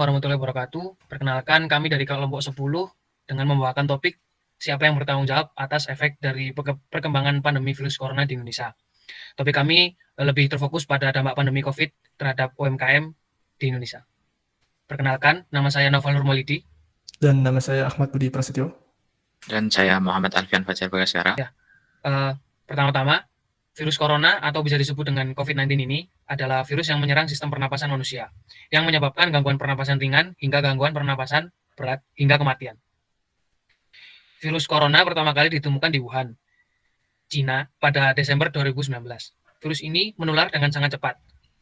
warahmatullahi wabarakatuh. Perkenalkan kami dari kelompok 10 dengan membawakan topik siapa yang bertanggung jawab atas efek dari perkembangan pandemi virus corona di Indonesia. Topik kami lebih terfokus pada dampak pandemi COVID terhadap UMKM di Indonesia. Perkenalkan, nama saya Noval Nurmolidi. Dan nama saya Ahmad Budi Prasetyo. Dan saya Muhammad Alfian Fajar Bagaskara. Pertama-tama, virus corona atau bisa disebut dengan COVID-19 ini adalah virus yang menyerang sistem pernapasan manusia, yang menyebabkan gangguan pernapasan ringan hingga gangguan pernapasan berat hingga kematian. Virus corona pertama kali ditemukan di Wuhan, Cina pada Desember 2019. Virus ini menular dengan sangat cepat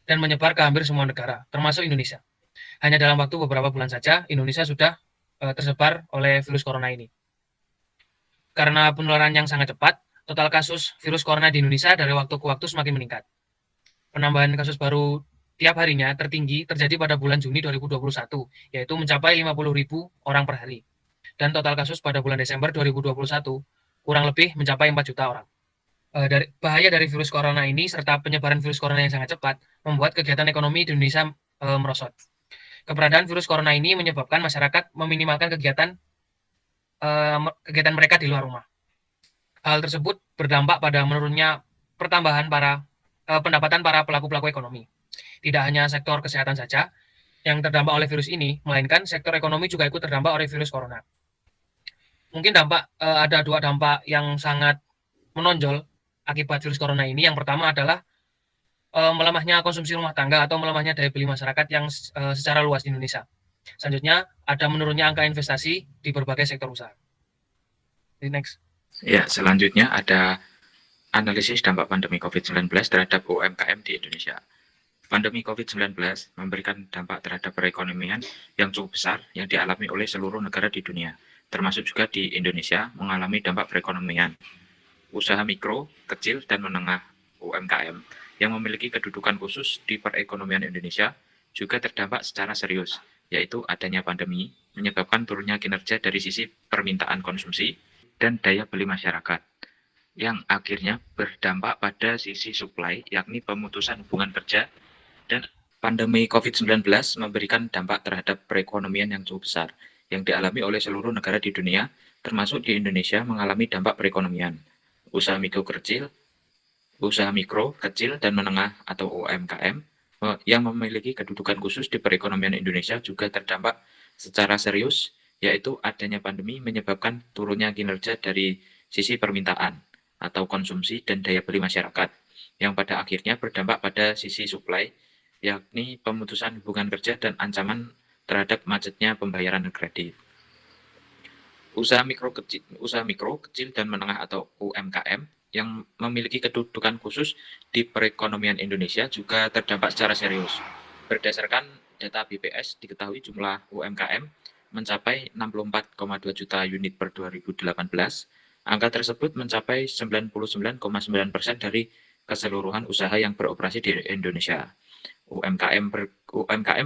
dan menyebar ke hampir semua negara, termasuk Indonesia. Hanya dalam waktu beberapa bulan saja, Indonesia sudah tersebar oleh virus corona ini. Karena penularan yang sangat cepat, total kasus virus corona di Indonesia dari waktu ke waktu semakin meningkat. Penambahan kasus baru tiap harinya tertinggi terjadi pada bulan Juni 2021, yaitu mencapai 50.000 orang per hari. Dan total kasus pada bulan Desember 2021 kurang lebih mencapai 4 juta orang. Bahaya dari virus corona ini serta penyebaran virus corona yang sangat cepat membuat kegiatan ekonomi di Indonesia merosot. Keberadaan virus corona ini menyebabkan masyarakat meminimalkan kegiatan mereka di luar rumah. Hal tersebut berdampak pada menurunnya pendapatan para pelaku-pelaku ekonomi. Tidak hanya sektor kesehatan saja yang terdampak oleh virus ini, melainkan sektor ekonomi juga ikut terdampak oleh virus corona. Mungkin ada dua dampak yang sangat menonjol akibat virus corona ini. Yang pertama adalah melemahnya konsumsi rumah tangga atau melemahnya daya beli masyarakat yang secara luas di Indonesia. Selanjutnya, ada menurunnya angka investasi di berbagai sektor usaha. Next. Ya, selanjutnya ada analisis dampak pandemi COVID-19 terhadap UMKM di Indonesia. Pandemi COVID-19 memberikan dampak terhadap perekonomian yang cukup besar yang dialami oleh seluruh negara di dunia, termasuk juga di Indonesia mengalami dampak perekonomian. Usaha mikro, kecil, dan menengah UMKM yang memiliki kedudukan khusus di perekonomian Indonesia juga terdampak secara serius, yaitu adanya pandemi menyebabkan turunnya kinerja dari sisi permintaan konsumsi dan daya beli masyarakat, yang akhirnya berdampak pada sisi supply, yakni pemutusan hubungan kerja, dan pandemi COVID-19 memberikan dampak terhadap perekonomian yang cukup besar, yang dialami oleh seluruh negara di dunia, termasuk di Indonesia mengalami dampak perekonomian. Usaha mikro kecil, dan menengah atau UMKM yang memiliki kedudukan khusus di perekonomian Indonesia juga terdampak secara serius, yaitu adanya pandemi menyebabkan turunnya kinerja dari sisi permintaan atau konsumsi dan daya beli masyarakat, yang pada akhirnya berdampak pada sisi supply, yakni pemutusan hubungan kerja dan ancaman terhadap macetnya pembayaran kredit. Usaha mikro, kecil, dan menengah atau UMKM yang memiliki kedudukan khusus di perekonomian Indonesia juga terdampak secara serius. Berdasarkan data BPS, diketahui jumlah UMKM mencapai 64,2 juta unit per 2018. Angka tersebut mencapai 99,9% dari keseluruhan usaha yang beroperasi di Indonesia. UMKM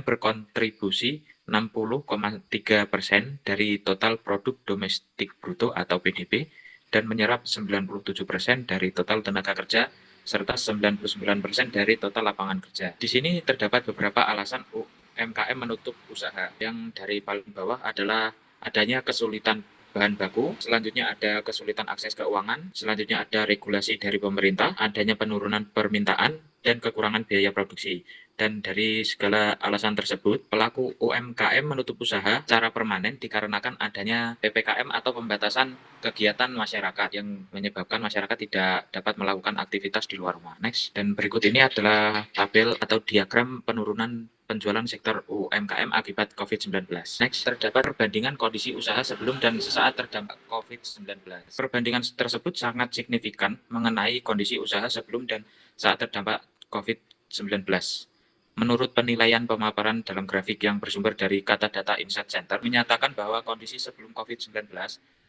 berkontribusi 60,3% dari total produk domestik bruto atau PDB dan menyerap 97% dari total tenaga kerja serta 99% dari total lapangan kerja. Di sini terdapat beberapa alasan UMKM menutup usaha. Yang dari paling bawah adalah adanya kesulitan bahan baku, selanjutnya ada kesulitan akses keuangan, selanjutnya ada regulasi dari pemerintah, adanya penurunan permintaan, dan kekurangan biaya produksi. Dan dari segala alasan tersebut, pelaku UMKM menutup usaha secara permanen dikarenakan adanya PPKM atau pembatasan kegiatan masyarakat yang menyebabkan masyarakat tidak dapat melakukan aktivitas di luar rumah. Next, dan berikut ini adalah tabel atau diagram penurunan penjualan sektor UMKM akibat COVID-19. Next, terdapat perbandingan kondisi usaha sebelum dan sesaat terdampak COVID-19. Perbandingan tersebut sangat signifikan mengenai kondisi usaha sebelum dan saat terdampak COVID-19. Menurut penilaian pemaparan dalam grafik yang bersumber dari Kata Data Insight Center, menyatakan bahwa kondisi sebelum COVID-19,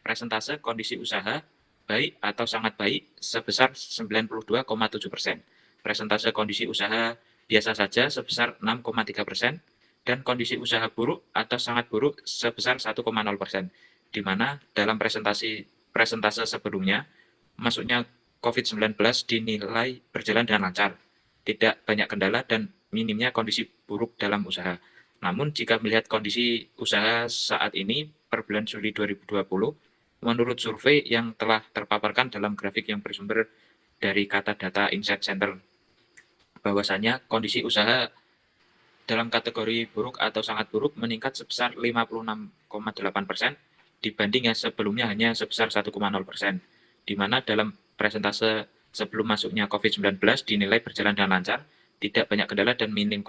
presentase kondisi usaha baik atau sangat baik sebesar 92,7%, presentase kondisi usaha biasa saja sebesar 6,3%, dan kondisi usaha buruk atau sangat buruk sebesar 1,0%, di mana dalam presentase sebelumnya, masuknya COVID-19 dinilai berjalan dengan lancar, tidak banyak kendala, dan minimnya kondisi buruk dalam usaha. Namun jika melihat kondisi usaha saat ini per bulan Juli 2020, menurut survei yang telah terpaparkan dalam grafik yang bersumber dari kata data Insight Center, bahwasanya kondisi usaha dalam kategori buruk atau sangat buruk meningkat sebesar 56,8% dibanding yang sebelumnya hanya sebesar 1,0%, di mana dalam presentase sebelum masuknya COVID-19 dinilai berjalan dengan lancar, tidak banyak kendala dan minimnya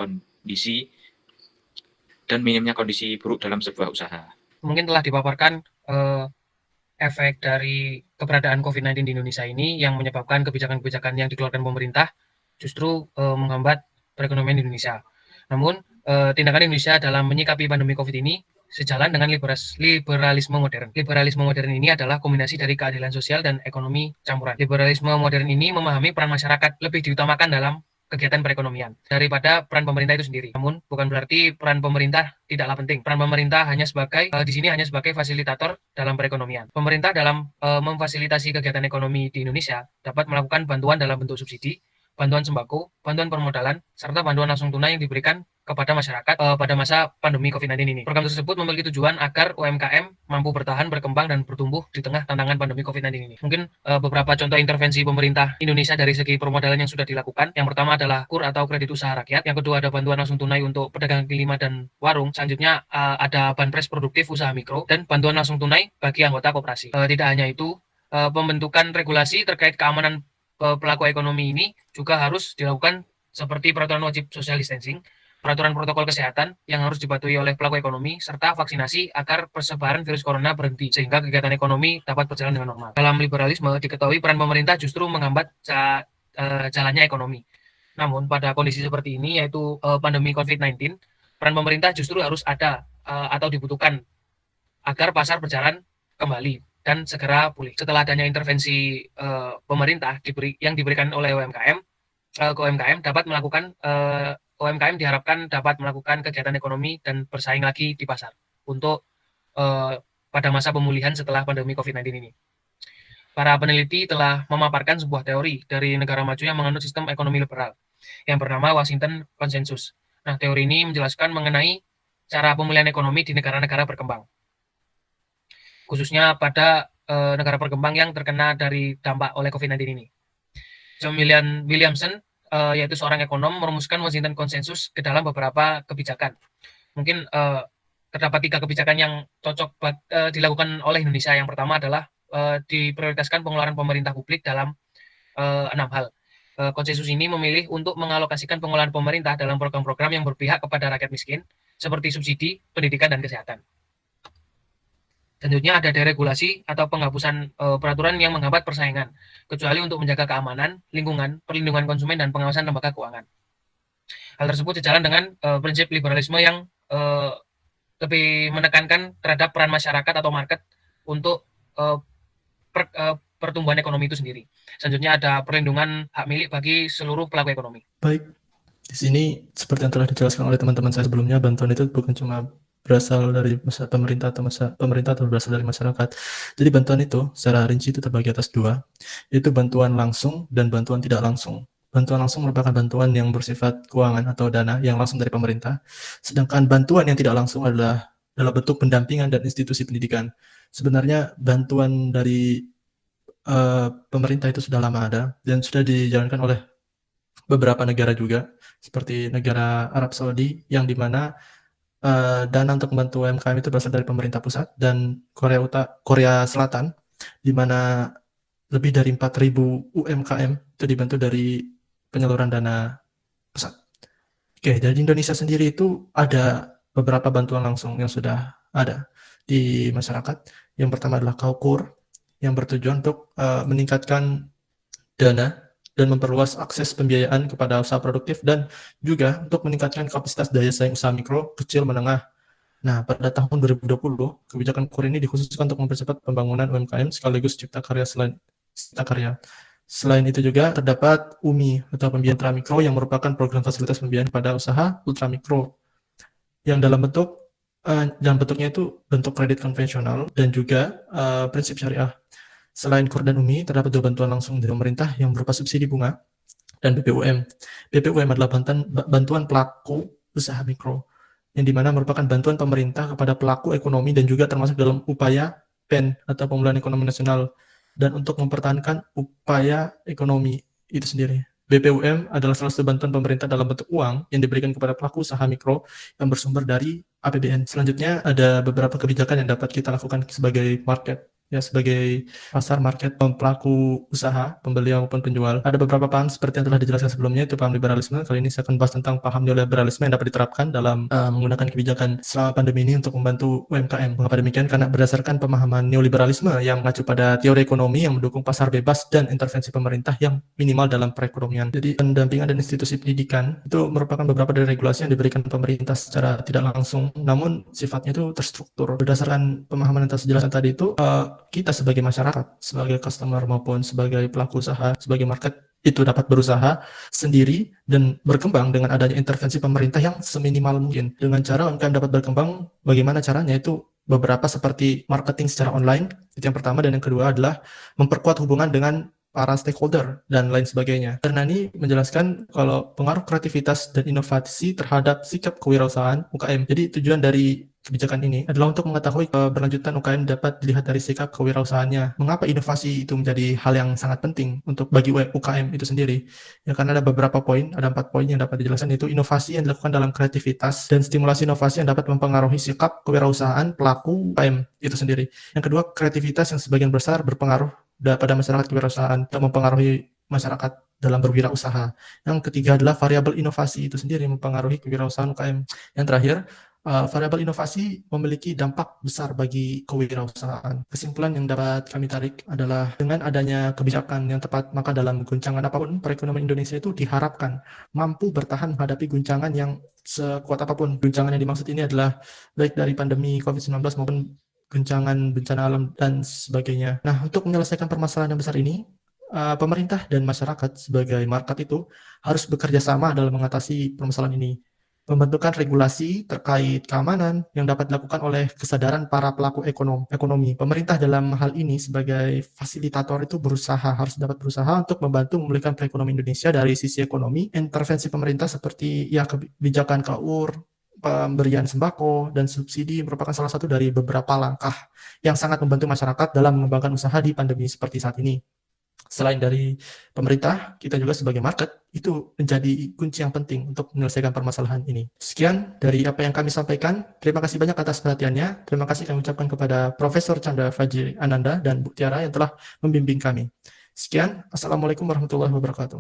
kondisi buruk dalam sebuah usaha. Mungkin telah dipaparkan efek dari keberadaan COVID-19 di Indonesia ini yang menyebabkan kebijakan-kebijakan yang dikeluarkan pemerintah justru menghambat perekonomian Indonesia. Namun, tindakan Indonesia dalam menyikapi pandemi COVID ini sejalan dengan liberalisme modern. Liberalisme modern ini adalah kombinasi dari keadilan sosial dan ekonomi campuran. Liberalisme modern ini memahami peran masyarakat lebih diutamakan dalam kegiatan perekonomian daripada peran pemerintah itu sendiri. Namun bukan berarti peran pemerintah tidaklah penting. Peran pemerintah hanya sebagai di sini hanya sebagai fasilitator dalam perekonomian. Pemerintah dalam memfasilitasi kegiatan ekonomi di Indonesia dapat melakukan bantuan dalam bentuk subsidi, bantuan sembako, bantuan permodalan, serta bantuan langsung tunai yang diberikan kepada masyarakat pada masa pandemi COVID-19 ini. Program tersebut memiliki tujuan agar UMKM mampu bertahan, berkembang, dan bertumbuh di tengah tantangan pandemi COVID-19 ini. Mungkin beberapa contoh intervensi pemerintah Indonesia dari segi permodalan yang sudah dilakukan. Yang pertama adalah KUR atau kredit usaha rakyat. Yang kedua ada bantuan langsung tunai untuk pedagang kaki lima dan warung. Selanjutnya ada banpres produktif usaha mikro dan bantuan langsung tunai bagi anggota koperasi. Tidak hanya itu, pembentukan regulasi terkait keamanan pelaku ekonomi ini juga harus dilakukan seperti peraturan wajib social distancing, peraturan protokol kesehatan yang harus dipatuhi oleh pelaku ekonomi, serta vaksinasi agar persebaran virus corona berhenti, sehingga kegiatan ekonomi dapat berjalan dengan normal. Dalam liberalisme, diketahui peran pemerintah justru menghambat jalannya ekonomi. Namun, pada kondisi seperti ini, yaitu pandemi COVID-19, peran pemerintah justru harus ada atau dibutuhkan agar pasar berjalan kembali dan segera pulih. Setelah adanya intervensi pemerintah yang diberikan oleh UMKM, ke UMKM dapat melakukan UMKM diharapkan dapat melakukan kegiatan ekonomi dan bersaing lagi di pasar untuk pada masa pemulihan setelah pandemi COVID-19 ini. Para peneliti telah memaparkan sebuah teori dari negara maju yang menganut sistem ekonomi liberal yang bernama Washington Consensus. Nah, teori ini menjelaskan mengenai cara pemulihan ekonomi di negara-negara berkembang, khususnya pada negara berkembang yang terkena dari dampak oleh COVID-19 ini. John Williamson, yaitu seorang ekonom, merumuskan Washington Consensus ke dalam beberapa kebijakan. Mungkin terdapat 3 kebijakan yang cocok dilakukan oleh Indonesia. Yang pertama adalah diprioritaskan pengeluaran pemerintah publik dalam 6 hal. Konsensus ini memilih untuk mengalokasikan pengeluaran pemerintah dalam program-program yang berpihak kepada rakyat miskin, seperti subsidi, pendidikan, dan kesehatan. Selanjutnya ada deregulasi atau penghapusan peraturan yang menghambat persaingan, kecuali untuk menjaga keamanan, lingkungan, perlindungan konsumen, dan pengawasan lembaga keuangan. Hal tersebut sejalan dengan prinsip liberalisme yang lebih menekankan terhadap peran masyarakat atau market untuk pertumbuhan ekonomi itu sendiri. Selanjutnya ada perlindungan hak milik bagi seluruh pelaku ekonomi. Baik, di sini seperti yang telah dijelaskan oleh teman-teman saya sebelumnya, bantuan itu bukan cuma berasal dari pemerintah atau berasal dari masyarakat. Jadi bantuan itu secara rinci itu terbagi atas 2, yaitu bantuan langsung dan bantuan tidak langsung. Bantuan langsung merupakan bantuan yang bersifat keuangan atau dana yang langsung dari pemerintah, sedangkan bantuan yang tidak langsung adalah dalam bentuk pendampingan dan institusi pendidikan. Sebenarnya bantuan dari pemerintah itu sudah lama ada dan sudah dijalankan oleh beberapa negara juga, seperti negara Arab Saudi, yang dimana dana untuk membantu UMKM itu berasal dari pemerintah pusat, dan Korea Selatan, di mana lebih dari 4.000 UMKM itu dibantu dari penyaluran dana pusat. Oke, dari Indonesia sendiri itu ada beberapa bantuan langsung yang sudah ada di masyarakat. Yang pertama adalah KUR, yang bertujuan untuk meningkatkan dana dan memperluas akses pembiayaan kepada usaha produktif, dan juga untuk meningkatkan kapasitas daya saing usaha mikro, kecil, menengah. Nah, pada tahun 2020, kebijakan KUR ini dikhususkan untuk mempercepat pembangunan UMKM sekaligus cipta karya. Selain itu juga terdapat UMI atau pembiayaan ultramikro yang merupakan program fasilitas pembiayaan pada usaha ultramikro yang dalam bentuknya itu bentuk kredit konvensional dan juga prinsip syariah. Selain KUR dan UMI, terdapat 2 bantuan langsung dari pemerintah yang berupa subsidi bunga dan BPUM. BPUM adalah bantuan pelaku usaha mikro, yang dimana merupakan bantuan pemerintah kepada pelaku ekonomi dan juga termasuk dalam upaya PEN atau pemulihan ekonomi nasional dan untuk mempertahankan upaya ekonomi itu sendiri. BPUM adalah salah satu bantuan pemerintah dalam bentuk uang yang diberikan kepada pelaku usaha mikro yang bersumber dari APBN. Selanjutnya ada beberapa kebijakan yang dapat kita lakukan sebagai market, ya sebagai pasar market pelaku usaha, pembeli maupun penjual. Ada beberapa paham seperti yang telah dijelaskan sebelumnya, itu paham liberalisme. Kali ini saya akan bahas tentang paham neoliberalisme yang dapat diterapkan dalam menggunakan kebijakan selama pandemi ini untuk membantu UMKM. Mengapa demikian? Karena berdasarkan pemahaman neoliberalisme yang mengacu pada teori ekonomi yang mendukung pasar bebas dan intervensi pemerintah yang minimal dalam perekonomian. Jadi pendampingan dan institusi pendidikan itu merupakan beberapa dari regulasi yang diberikan pemerintah secara tidak langsung, namun sifatnya itu terstruktur. Berdasarkan pemahaman yang telah saya jelaskan tadi itu, kita sebagai masyarakat, sebagai customer maupun sebagai pelaku usaha, sebagai market, itu dapat berusaha sendiri dan berkembang dengan adanya intervensi pemerintah yang seminimal mungkin. Dengan cara UMKM dapat berkembang, bagaimana caranya itu beberapa seperti marketing secara online, itu yang pertama, dan yang kedua adalah memperkuat hubungan dengan para stakeholder dan lain sebagainya. Hernani menjelaskan kalau pengaruh kreativitas dan inovasi terhadap sikap kewirausahaan UKM. Jadi tujuan dari kebijakan ini adalah untuk mengetahui keberlanjutan UKM dapat dilihat dari sikap kewirausahaannya. Mengapa inovasi itu menjadi hal yang sangat penting untuk bagi UKM itu sendiri? Ya karena ada beberapa poin, ada 4 poin yang dapat dijelaskan, yaitu inovasi yang dilakukan dalam kreativitas dan stimulasi inovasi yang dapat mempengaruhi sikap kewirausahaan pelaku UKM itu sendiri. Yang kedua, kreativitas yang sebagian besar berpengaruh pada masyarakat kewirausahaan atau mempengaruhi masyarakat dalam berwirausaha. Yang ketiga adalah variabel inovasi itu sendiri mempengaruhi kewirausahaan UKM. Yang terakhir, variabel inovasi memiliki dampak besar bagi kewirausahaan. Kesimpulan yang dapat kami tarik adalah dengan adanya kebijakan yang tepat, maka dalam guncangan apapun, perekonomian Indonesia itu diharapkan mampu bertahan menghadapi guncangan yang sekuat apapun. Guncangan yang dimaksud ini adalah baik dari pandemi COVID-19 maupun guncangan bencana alam dan sebagainya. Nah, untuk menyelesaikan permasalahan yang besar ini, pemerintah dan masyarakat sebagai market itu harus bekerja sama dalam mengatasi permasalahan ini. Pembentukan regulasi terkait keamanan yang dapat dilakukan oleh kesadaran para pelaku ekonomi. Pemerintah dalam hal ini sebagai fasilitator itu harus dapat berusaha untuk membantu memulihkan perekonomian Indonesia dari sisi ekonomi. Intervensi pemerintah seperti kebijakan KUR, pemberian sembako dan subsidi merupakan salah satu dari beberapa langkah yang sangat membantu masyarakat dalam mengembangkan usaha di pandemi seperti saat ini. Selain dari pemerintah, kita juga sebagai market itu menjadi kunci yang penting untuk menyelesaikan permasalahan ini. Sekian dari apa yang kami sampaikan. Terima kasih banyak atas perhatiannya. Terima kasih kami ucapkan kepada Profesor Chandra Fajri Ananda dan Bu Tiara yang telah membimbing kami. Sekian, Assalamualaikum warahmatullahi wabarakatuh.